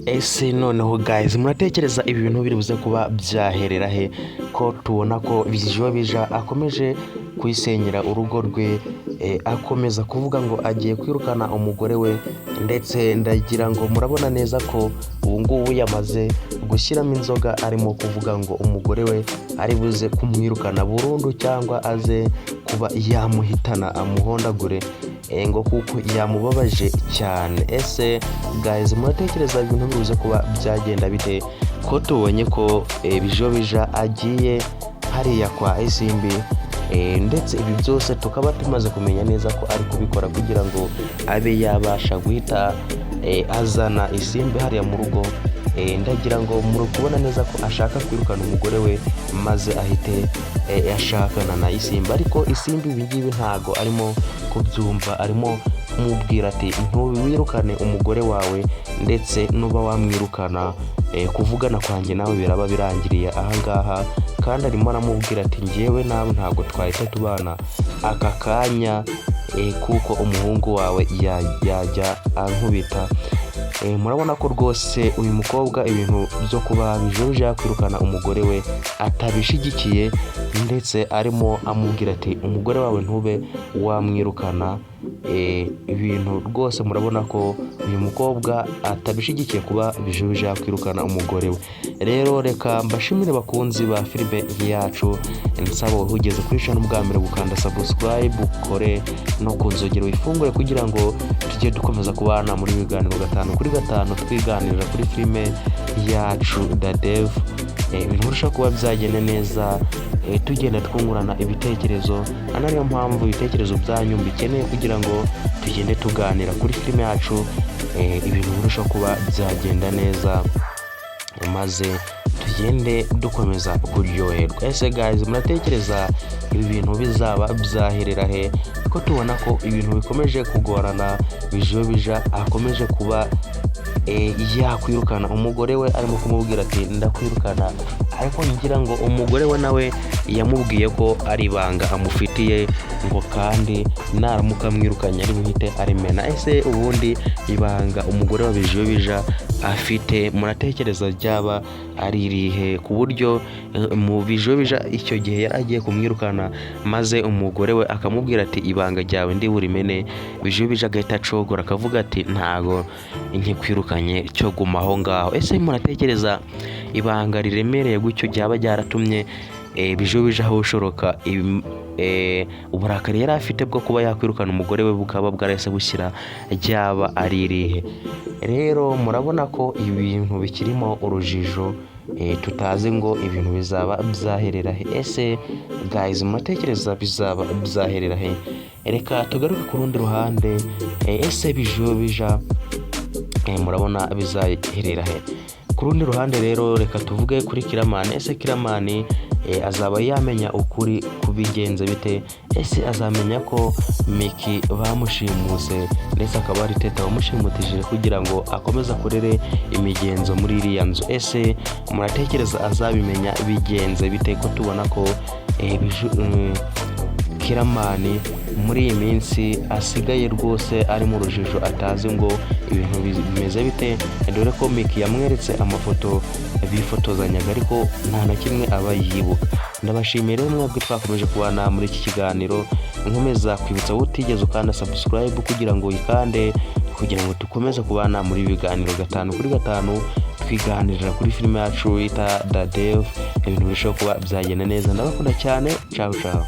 Ese noneho guys, muratekereza ibi bintu biri buze kuba byaherera he? Ko tubona ko Bijobija akomeje kwisenyera urugo rwe, akomeza kuvuga ngo agiye kwirukana umugore we, ndetse ndagira ngo murabona neza ko ubu ngubu yamaze gushyiramo inzoga, arimo kuvuga ngo umugore we ari buze kumwirukana burundu cyangwa aze kuba yamuhitana amuhondagure, ngo kuko yamubabaje cyane. Ese guys, muratekereza ibintu biruze kuba byagenda bite ko tubonye ko Bijobija agiye hariya kwa Isimbi, ndetse ibi byose tukaba tumaze kumenya neza ko ari kubikora kugira ngo abe yabasha guhita azana Isimbi hariya mu rugo. Ndagira ngo muri kubona neza ko ashaka kwirukana umugore we maze ahite ashakana na Isimbi, ariko Isimbi ibi ngibi ntago arimo kubyumva, arimo kumubwira ati ntuwirukane umugore wawe, ndetse nuba wamwirukana kuvugana kwanjye nawe biraba birangiriye ahangaha, kandi arimo aramubwira ati njyewe nawe ntabwo twahita tubana aka kanya, kuko umuhungu wawe yajya ankubita. Murabona ko rwose uyu mukobwa ibintu byo kuba Bijobija yakwirukana umugore we atabishigikiye, ndetse arimo amubwira ati umugore wawe ntube wamwirukana. Ibintu rwose murabona ko uyu mukobwa atabishigikiye kuba Bijobija yakwirukana umugore we. Rero reka mbashimire bakunzi ba filime yacu, nsaba ugeze kuri channel bwa mbere gukanda subscribe, ukore no kunzogera wifungure kugira ngo tujye dukomeza kubana muri biganiro 5 kuri 5 twiganirira kuri filime yacu The Dev. Ibintu birushaho kuba byagenda neza, tugenda twungurana ibitekerezo, anariyo mpamvu ibitekerezo byanyu bikeneye kugira ngo tugende tuganira kuri filime yacu, ibintu birushaho kuba byagenda neza maze tugende dukomeza kuryoherwa. Ese guys, muratekereza ibi bintu bizaba byaherera he? Ko tubona ko ibintu bikomeje kugorana, Bijobija akomeje kuba yakwirukana umugore we, arimo kumubwira ati ndakwirukana, ariko ngira ngo umugore we nawe yamubwiye ko ari ibanga amufitiye, ngo kandi naramuka amwirukanye ari buhite arimena. Ese ubundi ibanga umugore wa Bijobija afite muratekereza ryaba ari irihe, ku buryo mu Bijobija icyo gihe yari agiye kumwirukana maze umugore we akamubwira ati ibanga ryawe ndi burimene, Bijobija agahita acogora akavuga ati ntago nkikwirukanye cyo gumaho ngaho. Ese muratekereza ibanga riremereye gutyo ryaba ryaratumye Bijobija aho ushoroka uburakari yari afite bwo kuba yakwirukana umugore we bukaba bwarahise bushyira ryaba ari irihe? Rero murabona ko ibintu bikirimo urujijo, tutazi ngo ibintu bizaba byaherera he. Ese guys, muratekereza bizaba byaherera he? Reka tugaruke ku rundi ruhande. Ese Bijobija murabona bizaherera he? Ku rundi ruhande rero reka tuvuge kuri Kiramani. Ese Kiramani azaba yamenya ukuri kubigenze bite? Ese azamenya ko Miki bamushimuse, ndetse akaba ari Teta wamushimutishije kugira ngo akomeze akorere imigenzo muri iriya nzu? Ese muratekereza azabimenya bigenze bite, ko tubona ko Kiramani muri iyi minsi asigaye rwose ari mu rujijo, atazi ngo ibintu bimeze bite, dore ko Miki yamweretse amafoto bifotozanyaga ariko nta na kimwe aba yibuka. Ndabashimira mwebwe twakomeje kubana muri iki kiganiro, nkomeza kwibutsa utigeze ukanda subscribe kugira ngo uyikande, kugira ngo dukomeze kubana muri biganiro 5 kuri 5 twiganirira kuri filime yacu yita The Dev. Ibintu birushaho kuba byagenda neza. Ndabakunda cyane. Ciao ciao.